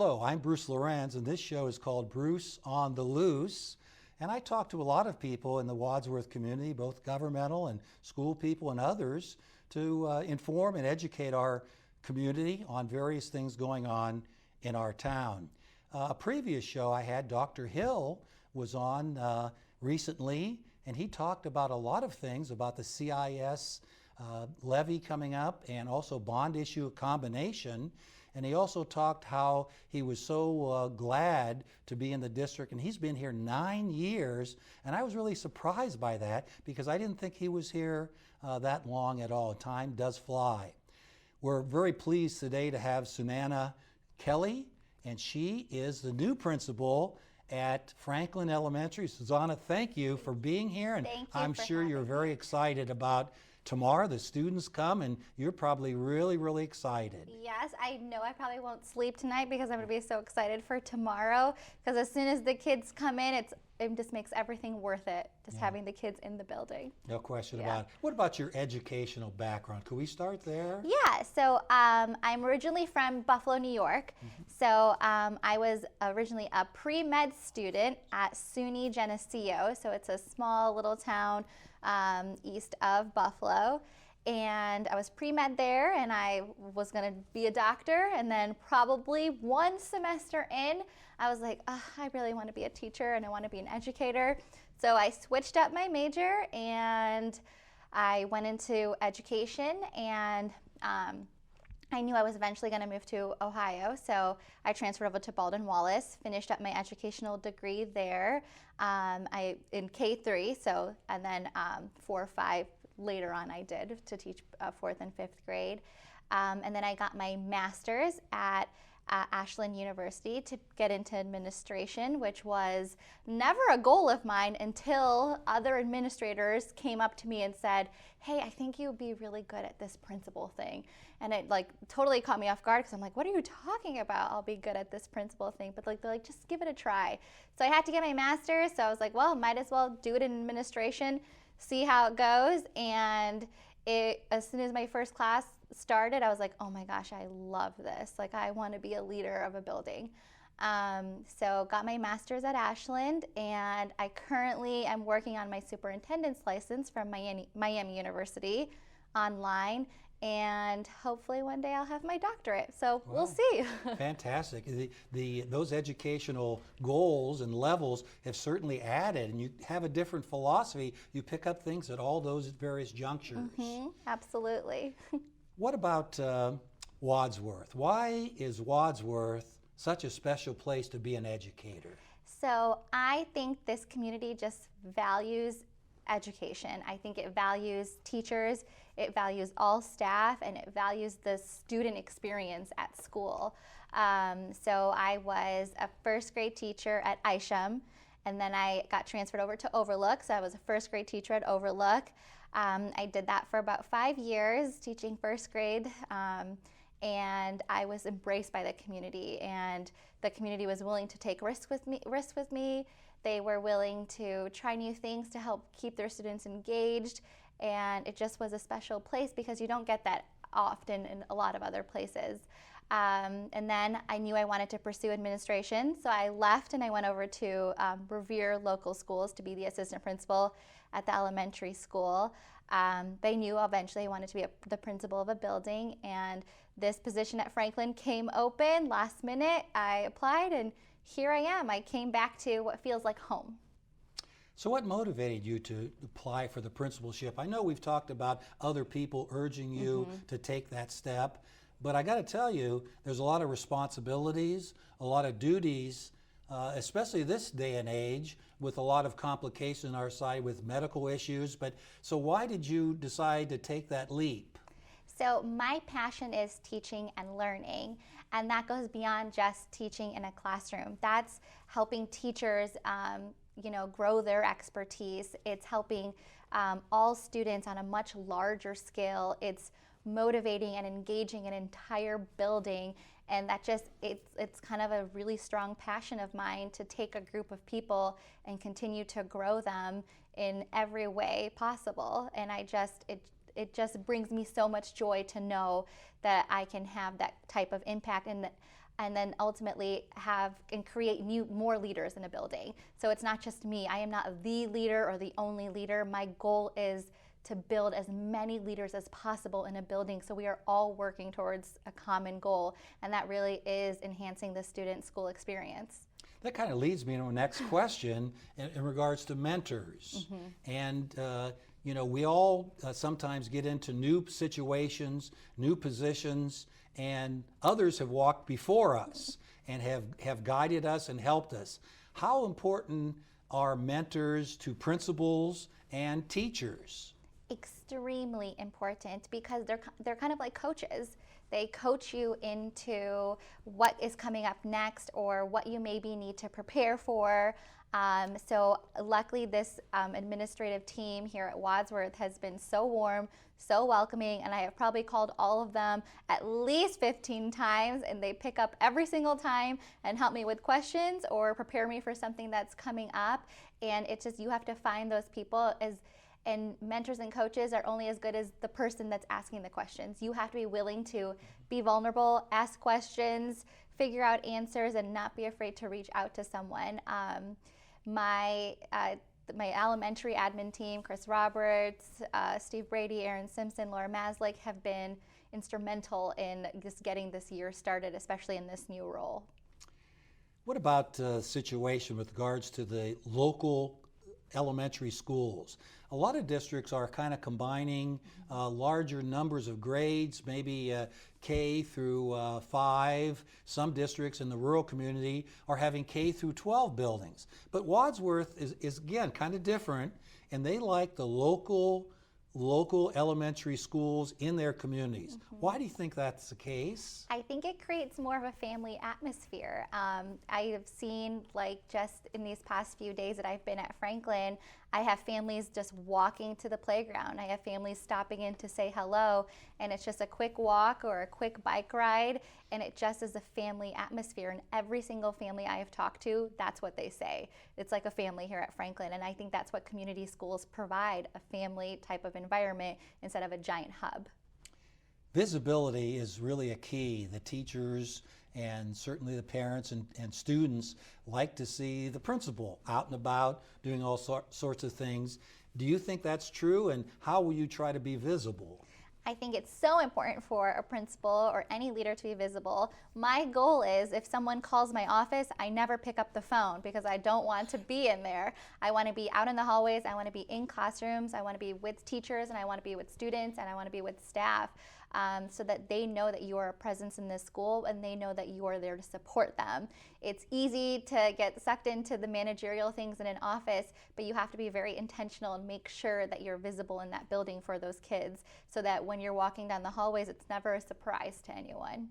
Hello, I'm Bruce Lorincz, and this show is called Bruce on the Loose. And I talk to a lot of people in the Wadsworth community, both governmental and school people and others, to inform and educate our community on various things going on in our town. A previous show I had, Dr. Hill was on recently, and he talked about a lot of things about the CIS levy coming up and also bond issue combination. And he also talked how he was so glad to be in the district, and he's been here 9 years, and I was really surprised by that because I didn't think he was here that long at all. Time does fly. We're very pleased today to have Sunaina Kelly, and she is the new principal at Franklin Elementary. Susanna, thank you for being here, and I'm sure you're very excited about tomorrow. The students come, and you're probably really excited. Yes, I know I probably won't sleep tonight because I'm going to be so excited for tomorrow, because as soon as the kids come in, it just makes everything worth it, just having the kids in the building. No question about it. What about your educational background? Could we start there? Yeah, so I'm originally from Buffalo, New York. So I was originally a pre-med student at SUNY Geneseo, so it's a small little town east of Buffalo, and I was pre-med there, and I was going to be a doctor, and then probably one semester in, I was like, I really want to be a teacher and I want to be an educator. So I switched up my major and I went into education, and I knew I was eventually going to move to Ohio, so I transferred over to Baldwin Wallace, finished up my educational degree there in K-3, so, and then 4 or 5 later on I did to teach 4th and 5th grade. And then I got my master's at Ashland University to get into administration, which was never a goal of mine until other administrators came up to me and said, hey, I think you would be really good at this principal thing. And it totally caught me off guard because I'm like, what are you talking about? I'll be good at this principal thing. But they're like, just give it a try. So I had to get my master's. So I was like, well, might as well do it in administration, see how it goes. And as soon as my first class started, I was like, oh my gosh, I love this. I want to be a leader of a building. So got my master's at Ashland, and I currently am working on my superintendent's license from Miami University online, and hopefully one day I'll have my doctorate. So we'll see. Fantastic. Those educational goals and levels have certainly added, and you have a different philosophy. You pick up things at all those various junctures. Absolutely. What about Wadsworth? Why is Wadsworth such a special place to be an educator? So I think this community just values education. I think it values teachers, it values all staff, and it values the student experience at school. So I was a 1st grade teacher at Isham, and then I got transferred over to Overlook, so I was a 1st grade teacher at Overlook. I did that for about 5 years, teaching 1st grade, and I was embraced by the community, and the community was willing to take risks with me. They were willing to try new things to help keep their students engaged, and it just was a special place because you don't get that often in a lot of other places. And then I knew I wanted to pursue administration, so I left and I went over to Revere Local Schools to be the assistant principal at the elementary school. They knew eventually I wanted to be the principal of a building, and this position at Franklin came open last minute. I applied, and here I am. I came back to what feels like home. So what motivated you to apply for the principalship? I know we've talked about other people urging you to take that step, but I got to tell you, there's a lot of responsibilities, a lot of duties, especially this day and age, with a lot of complications on our side with medical issues. But so why did you decide to take that leap? So my passion is teaching and learning, and that goes beyond just teaching in a classroom. That's helping teachers grow their expertise. It's helping all students on a much larger scale. It's motivating and engaging an entire building, and that it's kind of a really strong passion of mine to take a group of people and continue to grow them in every way possible. And it just brings me so much joy to know that I can have that type of impact. And and then ultimately have and create more leaders in a building. So it's not just me. I am not the leader or the only leader. My goal is to build as many leaders as possible in a building, so we are all working towards a common goal, and that really is enhancing the student school experience. That kind of leads me to my next question in regards to mentors. And you know, we all sometimes get into new situations, new positions, and others have walked before us and have guided us and helped us. How important are mentors to principals and teachers? Extremely important, because they're kind of like coaches. They coach you into what is coming up next or what you maybe need to prepare for. So luckily this administrative team here at Wadsworth has been so warm, so welcoming, and I have probably called all of them at least 15 times, and they pick up every single time and help me with questions or prepare me for something that's coming up. And it's just, you have to find those people, and mentors and coaches are only as good as the person that's asking the questions. You have to be willing to be vulnerable, ask questions, figure out answers, and not be afraid to reach out to someone. My elementary admin team, Chris Roberts, Steve Brady, Aaron Simpson, Laura Maslick, have been instrumental in just getting this year started, especially in this new role. What about the situation with regards to the local elementary schools? A lot of districts are kind of combining larger numbers of grades, maybe K through 5. Some districts in the rural community are having K through 12 buildings. But Wadsworth is again kind of different, and they like the local elementary schools in their communities. Why do you think that's the case? I think it creates more of a family atmosphere. I have seen, like, just in these past few days that I've been at Franklin, I have families just walking to the playground. I have families stopping in to say hello, and it's just a quick walk or a quick bike ride, and it just is a family atmosphere. And every single family I have talked to, that's what they say. It's like a family here at Franklin, and I think that's what community schools provide, a family type of environment instead of a giant hub. Visibility is really a key. The teachers and certainly the parents and students like to see the principal out and about doing all sorts of things. Do you think that's true, and how will you try to be visible? I think it's so important for a principal or any leader to be visible. My goal is, if someone calls my office, I never pick up the phone because I don't want to be in there. I want to be out in the hallways, I want to be in classrooms, I want to be with teachers, and I want to be with students, and I want to be with staff. So that they know that you are a presence in this school and they know that you are there to support them. It's easy to get sucked into the managerial things in an office, but you have to be very intentional and make sure that you're visible in that building for those kids, so that when you're walking down the hallways, it's never a surprise to anyone.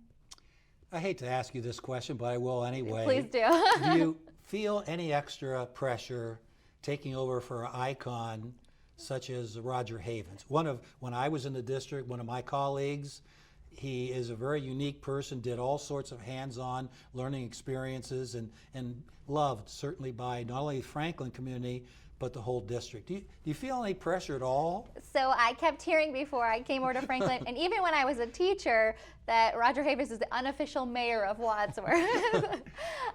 I hate to ask you this question, but I will anyway. Please do. Do you feel any extra pressure taking over for an icon such as Roger Havens? When I was in the district, one of my colleagues, he is a very unique person, did all sorts of hands-on learning experiences, and loved certainly by not only the Franklin community, but the whole district. Do you feel any pressure at all? So I kept hearing before I came over to Franklin, and even when I was a teacher, that Roger Havens is the unofficial mayor of Wadsworth.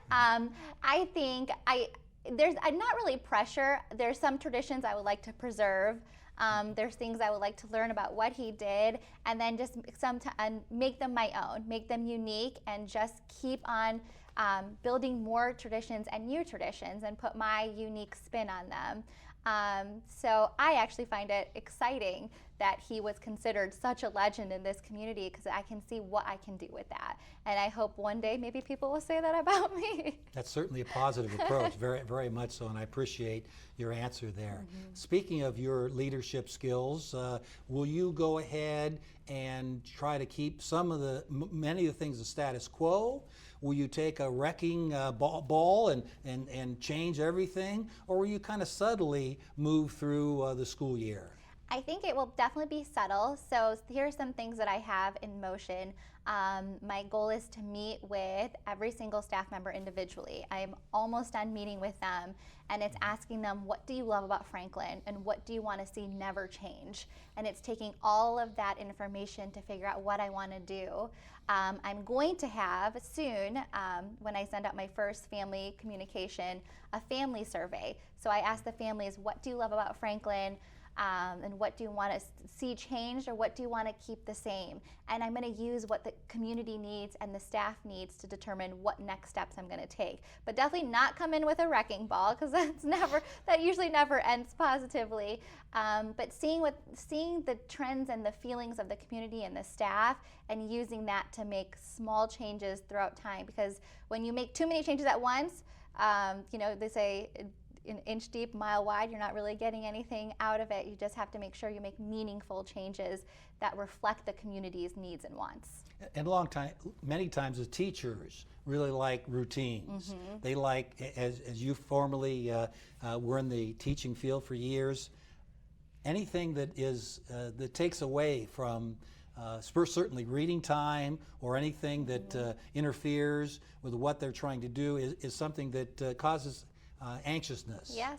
I think there's not really pressure. There's some traditions I would like to preserve. There's things I would like to learn about what he did, and then just make them my own, make them unique, and just keep on building more traditions and new traditions and put my unique spin on them. So I actually find it exciting that he was considered such a legend in this community, because I can see what I can do with that. And I hope one day maybe people will say that about me. That's certainly a positive approach, very, very much so, and I appreciate your answer there. Speaking of your leadership skills, will you go ahead and try to keep many of the things the status quo? Will you take a wrecking ball and change everything? Or will you kind of subtly move through the school year? I think it will definitely be subtle. So here are some things that I have in motion. My goal is to meet with every single staff member individually. I'm almost done meeting with them, and it's asking them, what do you love about Franklin, and what do you want to see never change? And it's taking all of that information to figure out what I want to do. I'm going to have soon, when I send out my first family communication, a family survey. So I ask the families, what do you love about Franklin? And what do you want to see changed, or what do you want to keep the same? And I'm going to use what the community needs and the staff needs to determine what next steps I'm going to take. But definitely not come in with a wrecking ball, because that usually never ends positively. But seeing the trends and the feelings of the community and the staff, and using that to make small changes throughout time. Because when you make too many changes at once, they say, an inch deep, mile wide, you're not really getting anything out of it. You just have to make sure you make meaningful changes that reflect the community's needs and wants. And many times the teachers really like routines. They like, as you formerly were in the teaching field for years, anything that takes away from certainly reading time, or anything that interferes with what they're trying to do is something that causes anxiousness. Yes,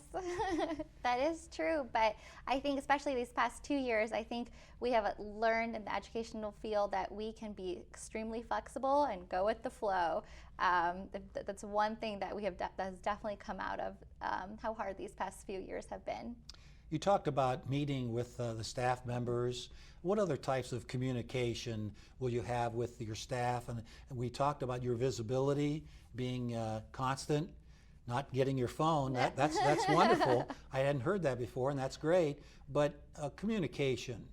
that is true. But I think especially these past 2 years, I think we have learned in the educational field that we can be extremely flexible and go with the flow. That's one thing that that has definitely come out of how hard these past few years have been. You talked about meeting with the staff members. What other types of communication will you have with your staff? And we talked about your visibility being constant. Not getting your phone, that's wonderful. I hadn't heard that before, and that's great. But communication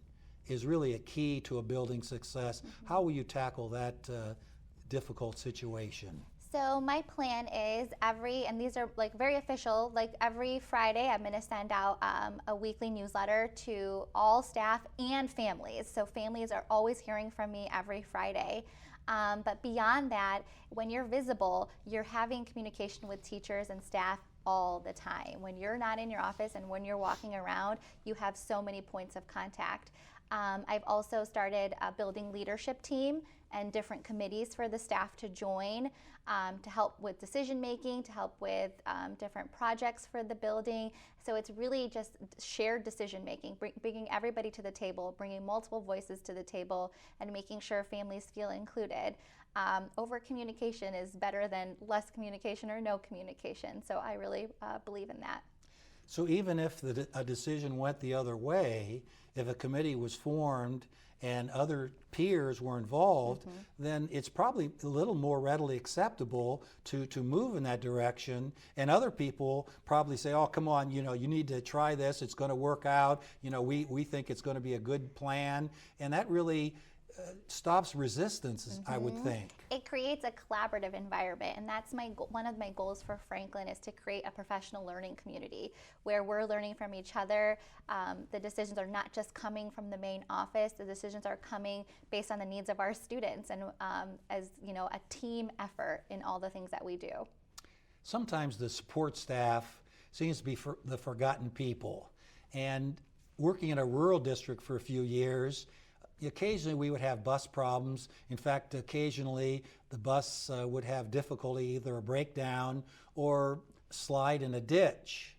is really a key to a building success. How will you tackle that difficult situation? So my plan is and these are like very official, like every Friday I'm going to send out a weekly newsletter to all staff and families. So families are always hearing from me every Friday. But beyond that, when you're visible, you're having communication with teachers and staff all the time. When you're not in your office and when you're walking around, you have so many points of contact. I've also started a building leadership team and different committees for the staff to join, to help with decision making, to help with different projects for the building. So it's really just shared decision making, bringing everybody to the table, bringing multiple voices to the table, and making sure families feel included. Over communication is better than less communication or no communication. So I really believe in that. So even if a decision went the other way, if a committee was formed and other peers were involved, then it's probably a little more readily acceptable to move in that direction. And other people probably say, oh, come on, you need to try this, it's going to work out, we think it's going to be a good plan. And that really stops resistance, I would think. It creates a collaborative environment, and that's one of my goals for Franklin, is to create a professional learning community where we're learning from each other. The decisions are not just coming from the main office, the decisions are coming based on the needs of our students, and as a team effort in all the things that we do. Sometimes the support staff seems to be the forgotten people, and working in a rural district for a few years, occasionally we would have bus problems. In fact, occasionally the bus would have difficulty, either a breakdown or slide in a ditch.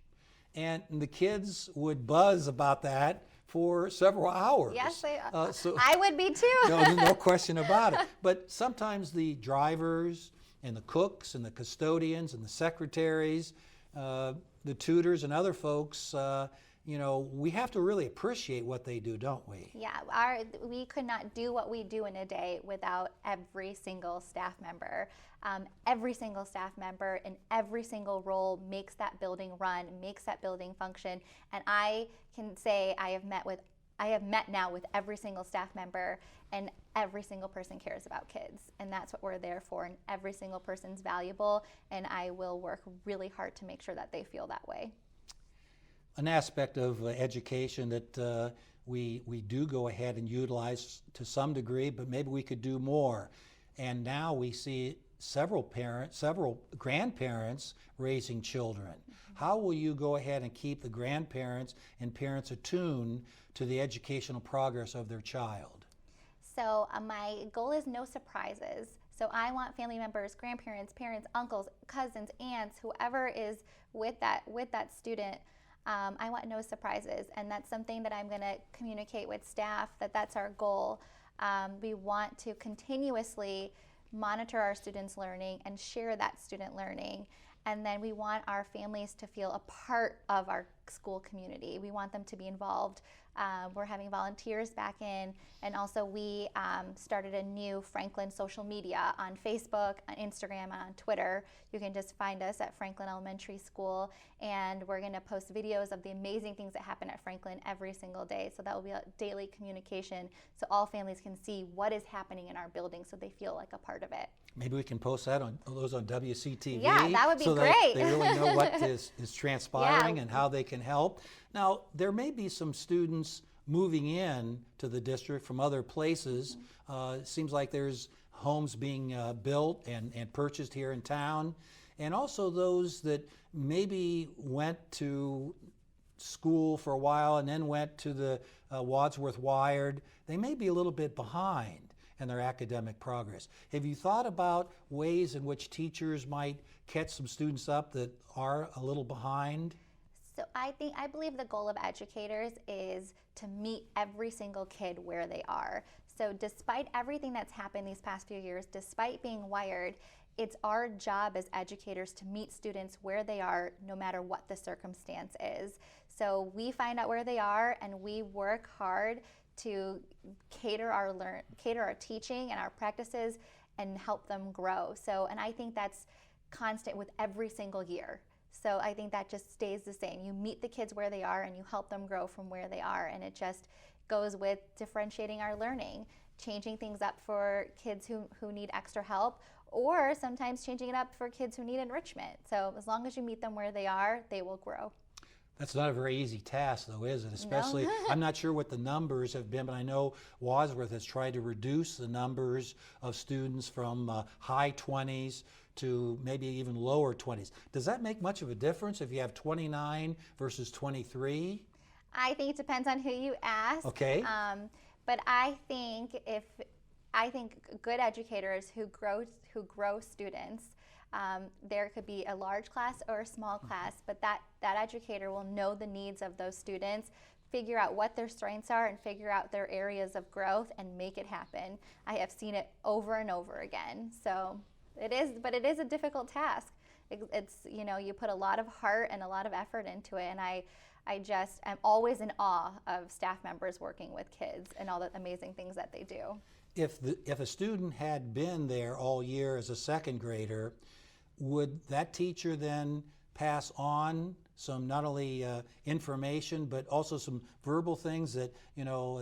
And the kids would buzz about that for several hours. Yes, I would be too. No question about it. But sometimes the drivers and the cooks and the custodians and the secretaries, the tutors and other folks, we have to really appreciate what they do, don't we? Yeah, we could not do what we do in a day without every single staff member. Every single staff member in every single role makes that building run, makes that building function. And I can say I have met now with every single staff member, and every single person cares about kids. And that's what we're there for, and every single person's valuable, and I will work really hard to make sure that they feel that way. An aspect of education that we do go ahead and utilize to some degree, but maybe we could do more. And now we see several grandparents raising children. How will you go ahead and keep the grandparents and parents attuned to the educational progress of their child? So my goal is no surprises. So I want family members, grandparents, parents, uncles, cousins, aunts, whoever is with that student. I want no surprises, and that's something that I'm going to communicate with staff, that's our goal. We want to continuously monitor our students' learning and share that student learning. And then we want our families to feel a part of our school community. We want them to be involved. We're having volunteers back in, and also we started a new Franklin social media on Facebook, on Instagram, and on Twitter. You can just find us at Franklin Elementary School, and we're going to post videos of the amazing things that happen at Franklin every single day. So that will be a daily communication, so all families can see what is happening in our building, so they feel like a part of it. Maybe we can post that on WCTV. Yeah, that would be so great. They really know what is transpiring and how they can help. Now, there may be some students moving in to the district from other places. It seems like there's homes being built and purchased here in town. And also those that maybe went to school for a while and then went to the Wadsworth Wired. They may be a little bit behind in their academic progress. Have you thought about ways in which teachers might catch some students up that are a little behind? So I believe the goal of educators is to meet every single kid where they are. So despite everything that's happened these past few years, despite being wired, it's our job as educators to meet students where they are, no matter what the circumstance is. So we find out where they are, and we work hard to cater our teaching and our practices and help them grow. So, and I think that's constant with every single year. So I think that just stays the same. You meet the kids where they are and you help them grow from where they are, and it just goes with differentiating our learning, changing things up for kids who need extra help, or sometimes changing it up for kids who need enrichment. So as long as you meet them where they are, they will grow. That's not a very easy task, though, is it? Especially, No. I'm not sure what the numbers have been, but I know Wadsworth has tried to reduce the numbers of students from high 20s to maybe even lower 20s. Does that make much of a difference if you have 29 versus 23? I think it depends on who you ask. Okay. But I think good educators who grow students, there could be a large class or a small class, but that educator will know the needs of those students, figure out what their strengths are, and figure out their areas of growth and make it happen. I have seen it over and over again. So it is a difficult task. It's you put a lot of heart and a lot of effort into it, and I'm always in awe of staff members working with kids and all the amazing things that they do. If a student had been there all year as a second grader, would that teacher then pass on some not only information but also some verbal things that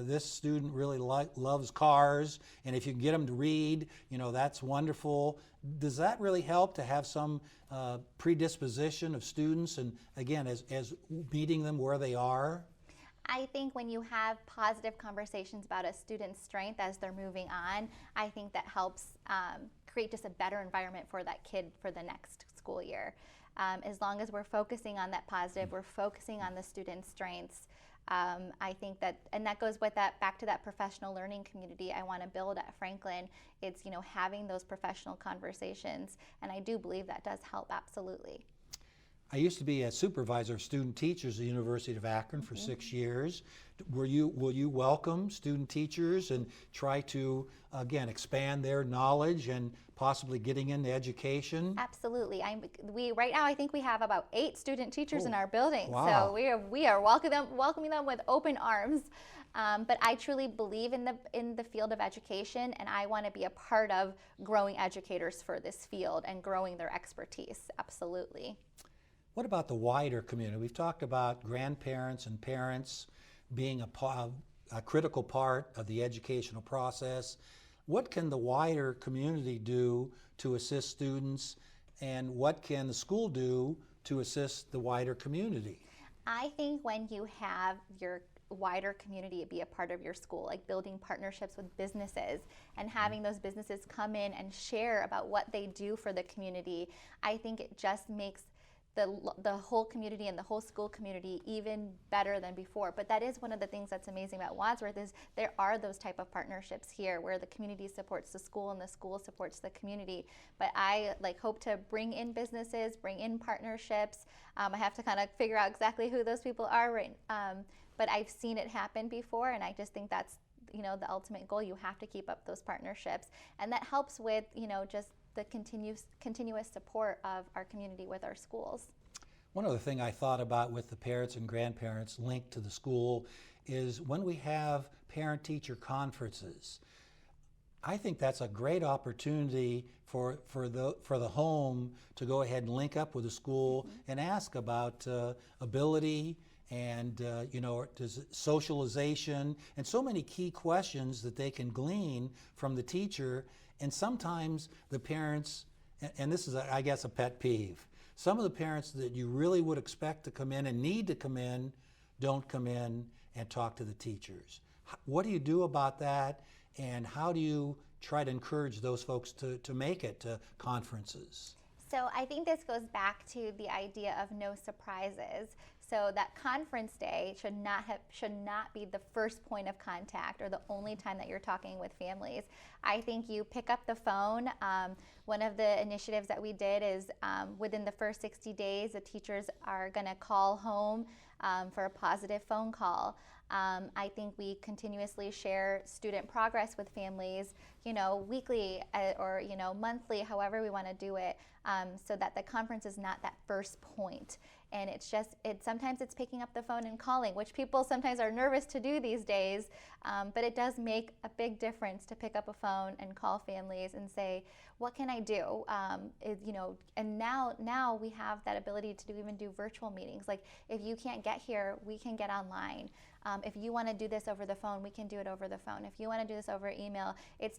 this student really loves cars, and if you can get them to read, that's wonderful. Does that really help to have some predisposition of students, and again as meeting them where they are? I think when you have positive conversations about a student's strength as they're moving on, I think that helps create just a better environment for that kid for the next school year. As long as we're focusing on that positive, we're focusing on the student's strengths. I think that goes with that back to that professional learning community I want to build at Franklin. It's having those professional conversations, and I do believe that does help absolutely. I used to be a supervisor of student teachers at the University of Akron for 6 years. Will you welcome student teachers and try to, again, expand their knowledge and possibly getting into education? Absolutely. Right now I think we have about 8 student teachers in our building. Wow. So we are welcoming them with open arms. But I truly believe in the field of education, and I want to be a part of growing educators for this field and growing their expertise. Absolutely. What about the wider community? We've talked about grandparents and parents being a critical part of the educational process. What can the wider community do to assist students, and what can the school do to assist the wider community? I think when you have wider community be a part of your school, like building partnerships with businesses and having those businesses come in and share about what they do for the community. I think it just makes the whole community and the whole school community even better than before. But that is one of the things that's amazing about Wadsworth, is there are those type of partnerships here where the community supports the school and the school supports the community. But I hope to bring in businesses, bring in partnerships. I have to kind of figure out exactly who those people are, right? But I've seen it happen before, and I just think that's the ultimate goal. You have to keep up those partnerships, and that helps with just the continuous support of our community with our schools. One other thing I thought about with the parents and grandparents linked to the school is when we have parent-teacher conferences. I think that's a great opportunity for the home to go ahead and link up with the school and ask about ability and socialization and so many key questions that they can glean from the teacher. And sometimes the parents, and this is, I guess, a pet peeve, some of the parents that you really would expect to come in and need to come in don't come in and talk to the teachers. What do you do about that, and how do you try to encourage those folks to make it to conferences? So I think this goes back to the idea of no surprises. So that conference day should not be the first point of contact or the only time that you're talking with families. I think you pick up the phone. One of the initiatives that we did is within the first 60 days, the teachers are going to call home for a positive phone call. I think we continuously share student progress with families, weekly or monthly, however we want to do it, so that the conference is not that first point. And sometimes it's picking up the phone and calling, which people sometimes are nervous to do these days, but it does make a big difference to pick up a phone and call families and say, what can I do? And now we have that ability to even do virtual meetings. Like, if you can't get here, we can get online. If you want to do this over the phone, we can do it over the phone. If you want to do this over email, it's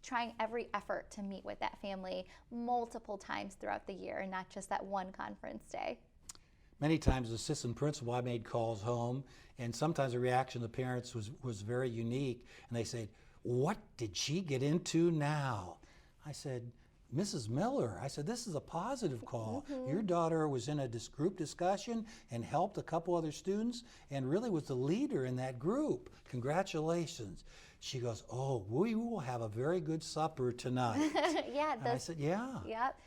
trying every effort to meet with that family multiple times throughout the year and not just that one conference day. Many times as assistant principal, I made calls home, and sometimes the reaction of the parents was very unique, and they said, "What did she get into now?" I said, "Mrs. Miller," I said, "this is a positive call. Your daughter was in a group discussion and helped a couple other students and really was the leader in that group. Congratulations." She goes, "Oh, we will have a very good supper tonight." Yeah. And I said, "Yeah." Yep.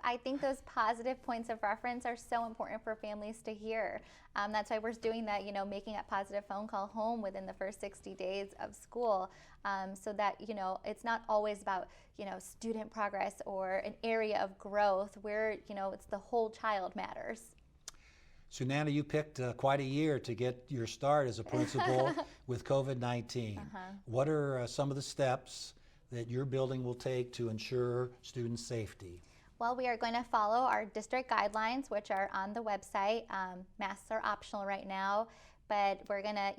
I think those positive points of reference are so important for families to hear. That's why we're doing that, making a positive phone call home within the first 60 days of school, so that, it's not always about, student progress or an area of growth where, it's the whole child matters. Sunaina, you picked quite a year to get your start as a principal with COVID-19. What are some of the steps that your building will take to ensure student safety? Well, we are going to follow our district guidelines, which are on the website. Masks are optional right now, but we're going to,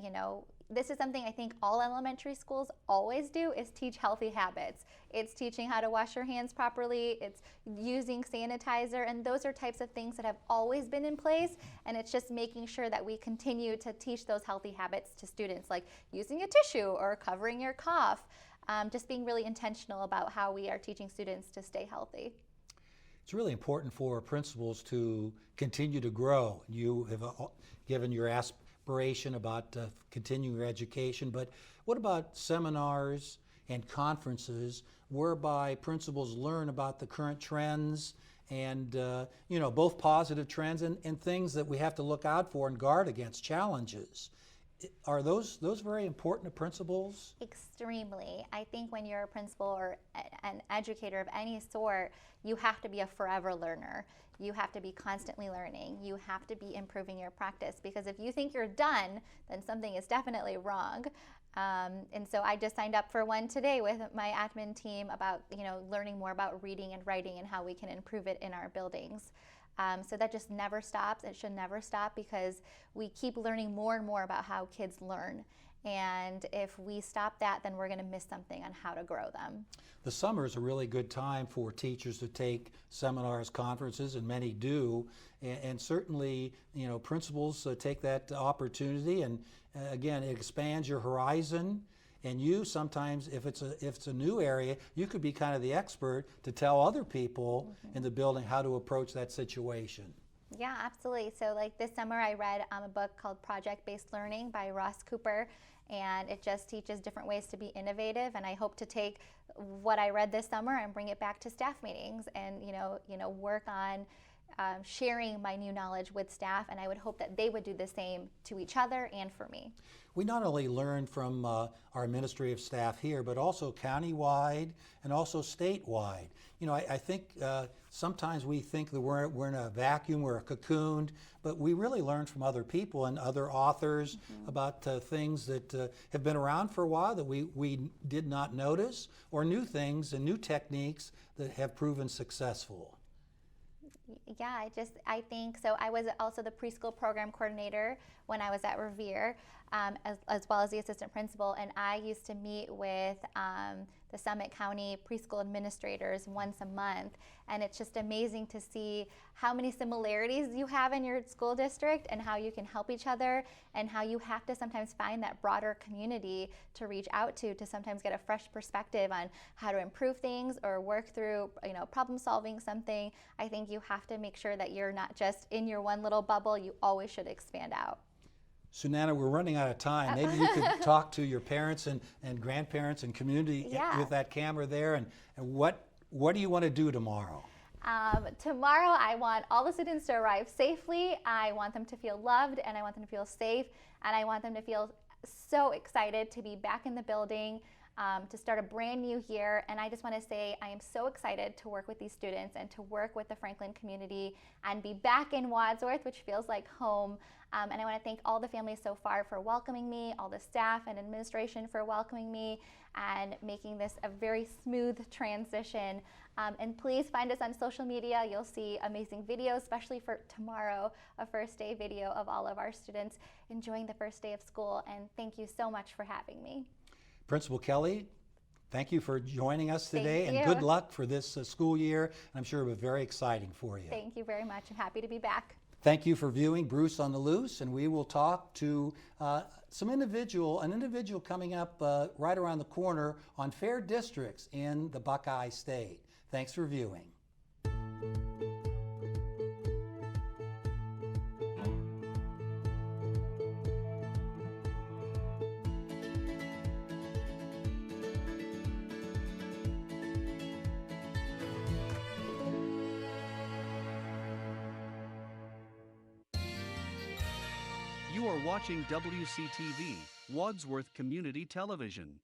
this is something I think all elementary schools always do, is teach healthy habits. It's teaching how to wash your hands properly, it's using sanitizer, and those are types of things that have always been in place, and it's just making sure that we continue to teach those healthy habits to students, like using a tissue or covering your cough, just being really intentional about how we are teaching students to stay healthy. It's really important for principals to continue to grow. You have given your aspiration about continuing your education, but what about seminars and conferences whereby principals learn about the current trends and both positive trends and things that we have to look out for and guard against, challenges? Are those very important to principals? Extremely. I think when you're a principal or an educator of any sort, you have to be a forever learner. You have to be constantly learning. You have to be improving your practice, because if you think you're done, then something is definitely wrong. And so I just signed up for one today with my admin team about learning more about reading and writing and how we can improve it in our buildings. So that just never stops. It should never stop, because we keep learning more and more about how kids learn. And if we stop that, then we're going to miss something on how to grow them. The summer is a really good time for teachers to take seminars, conferences, and many do. And certainly, you know, principals take that opportunity, and again, it expands your horizon. And you sometimes, if it's a new area, you could be kind of the expert to tell other people in the building how to approach that situation. Yeah, absolutely. So like this summer I read a book called Project-Based Learning by Ross Cooper, and it just teaches different ways to be innovative, and I hope to take what I read this summer and bring it back to staff meetings and work on sharing my new knowledge with staff, and I would hope that they would do the same to each other and for me. We not only learn from our administrative staff here, but also countywide and also statewide. You know, I think sometimes we think that we're in a vacuum, we're cocooned, but we really learn from other people and other authors about things that have been around for a while that we did not notice, or new things and new techniques that have proven successful. Yeah, I think so. I was also the preschool program coordinator when I was at Revere, as well as the assistant principal, and I used to meet with the Summit County preschool administrators once a month, and it's just amazing to see how many similarities you have in your school district and how you can help each other, and how you have to sometimes find that broader community to reach out to sometimes get a fresh perspective on how to improve things or work through, problem solving something. I think you have to make sure that you're not just in your one little bubble. You always should expand out. Sunaina, we're running out of time. Maybe you could talk to your parents and grandparents and community with that camera there. And what do you want to do tomorrow? Tomorrow, I want all the students to arrive safely. I want them to feel loved, and I want them to feel safe, and I want them to feel so excited to be back in the building, to start a brand new year. And I just want to say I am so excited to work with these students and to work with the Franklin community and be back in Wadsworth, which feels like home. And I want to thank all the families so far for welcoming me, all the staff and administration for welcoming me and making this a very smooth transition. And please find us on social media. You'll see amazing videos, especially for tomorrow, a first day video of all of our students enjoying the first day of school. And thank you so much for having me. Principal Kelly, thank you for joining us today, Thank and you. good luck for this school year. I'm sure it was very exciting for you. Thank you very much. I'm happy to be back. Thank you for viewing Bruce on the Loose, and we will talk to an individual coming up right around the corner on Fair Districts in the Buckeye State. Thanks for viewing. You are watching WCTV, Wadsworth Community Television.